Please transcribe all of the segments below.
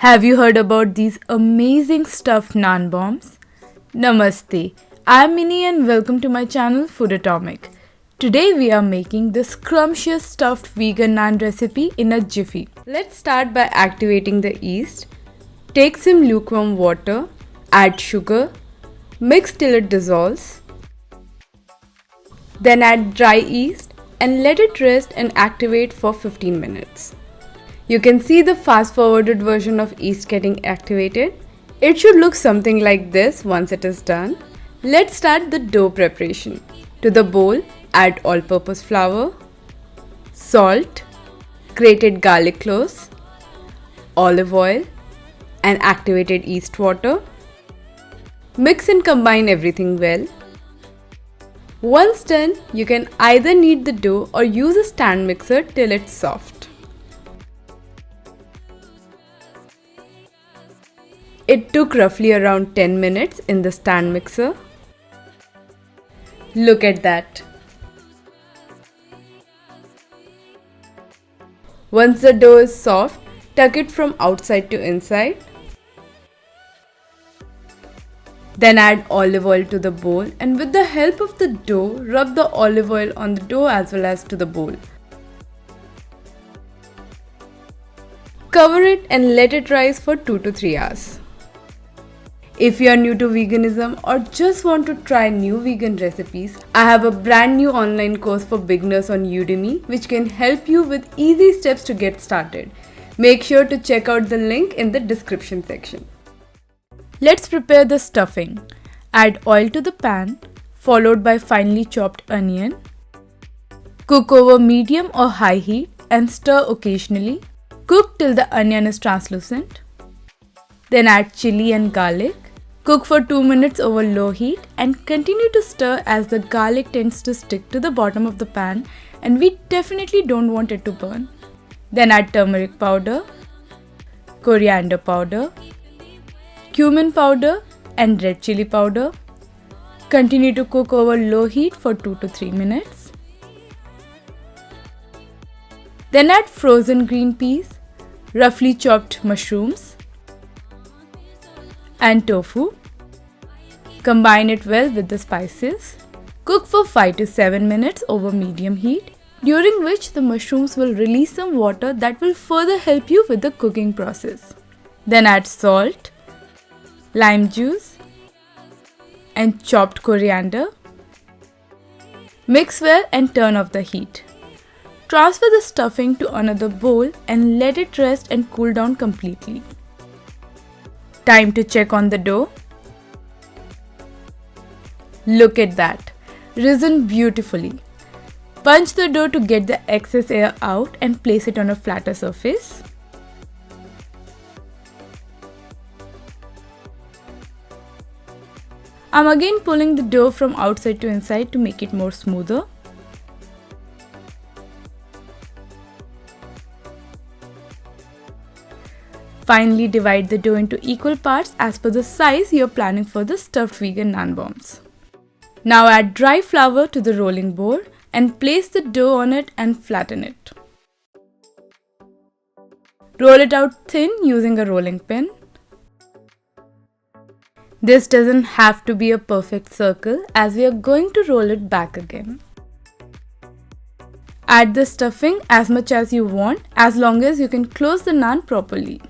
Have you heard about these amazing stuffed naan bombs? Namaste, I'm Minnie and welcome to my channel Foodotomic. Today we are making the scrumptious stuffed vegan naan recipe in a jiffy. Let's start by activating the yeast. Take some lukewarm water, add sugar, mix till it dissolves. Then add dry yeast and let it rest and activate for 15 minutes. You can see the fast-forwarded version of yeast getting activated. It should look something like this once it is done. Let's start the dough preparation. To the bowl, add all-purpose flour, salt, grated garlic cloves, olive oil, and activated yeast water. Mix and combine everything well. Once done, you can either knead the dough or use a stand mixer till it's soft. It took roughly around 10 minutes in the stand mixer. Look at that. Once the dough is soft, tuck it from outside to inside. Then add olive oil to the bowl and with the help of the dough, rub the olive oil on the dough as well as to the bowl. Cover it and let it rise for 2 to 3 hours. If you are new to veganism or just want to try new vegan recipes, I have a brand new online course for beginners on Udemy which can help you with easy steps to get started. Make sure to check out the link in the description section. Let's prepare the stuffing. Add oil to the pan, followed by finely chopped onion. Cook over medium or high heat and stir occasionally. Cook till the onion is translucent. Then add chili and garlic. Cook for 2 minutes over low heat and continue to stir as the garlic tends to stick to the bottom of the pan and we definitely don't want it to burn. Then add turmeric powder, coriander powder, cumin powder and red chili powder. Continue to cook over low heat for 2 to 3 minutes. Then add frozen green peas, roughly chopped mushrooms, and tofu. Combine it well with the spices. Cook for 5 to 7 minutes over medium heat, during which the mushrooms will release some water that will further help you with the cooking process. Then add salt, lime juice, and chopped coriander. Mix well and turn off the heat. Transfer the stuffing to another bowl and let it rest and cool down completely. Time to check on the dough. Look at that, risen beautifully. Punch the dough to get the excess air out and place it on a flatter surface. I'm again pulling the dough from outside to inside to make it more smoother. Finally, divide the dough into equal parts as per the size you are planning for the stuffed vegan naan bombs. Now add dry flour to the rolling board and place the dough on it and flatten it. Roll it out thin using a rolling pin. This doesn't have to be a perfect circle as we are going to roll it back again. Add the stuffing as much as you want as long as you can close the naan properly.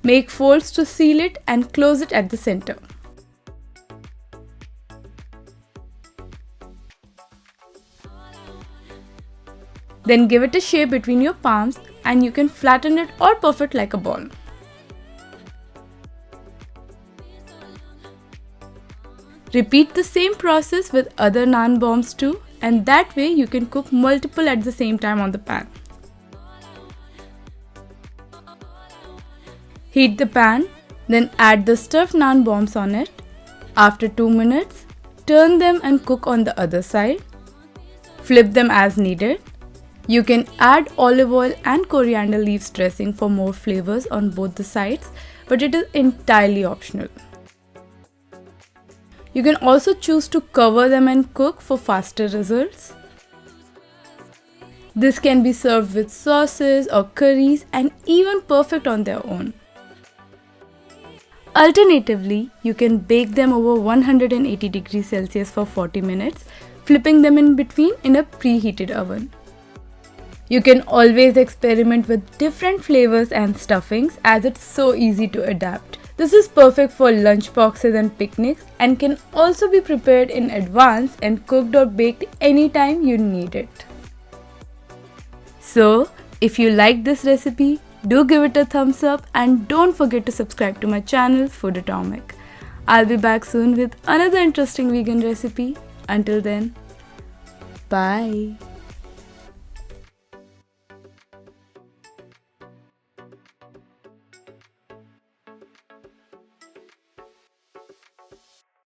Make folds to seal it and close it at the center. Then give it a shape between your palms and you can flatten it or puff it like a ball. Repeat the same process with other naan bombs too, and that way you can cook multiple at the same time on the pan. Heat the pan, then add the stuffed naan bombs on it. After 2 minutes, turn them and cook on the other side. Flip them as needed. You can add olive oil and coriander leaves dressing for more flavors on both the sides, but it is entirely optional. You can also choose to cover them and cook for faster results. This can be served with sauces or curries and even perfect on their own. Alternatively, you can bake them over 180 degrees Celsius for 40 minutes, flipping them in between in a preheated oven. You can always experiment with different flavors and stuffings as it's so easy to adapt. This is perfect for lunch boxes and picnics and can also be prepared in advance and cooked or baked anytime you need it. So, if you like this recipe, do give it a thumbs up and don't forget to subscribe to my channel Foodotomic. I'll be back soon with another interesting vegan recipe. Until then, bye.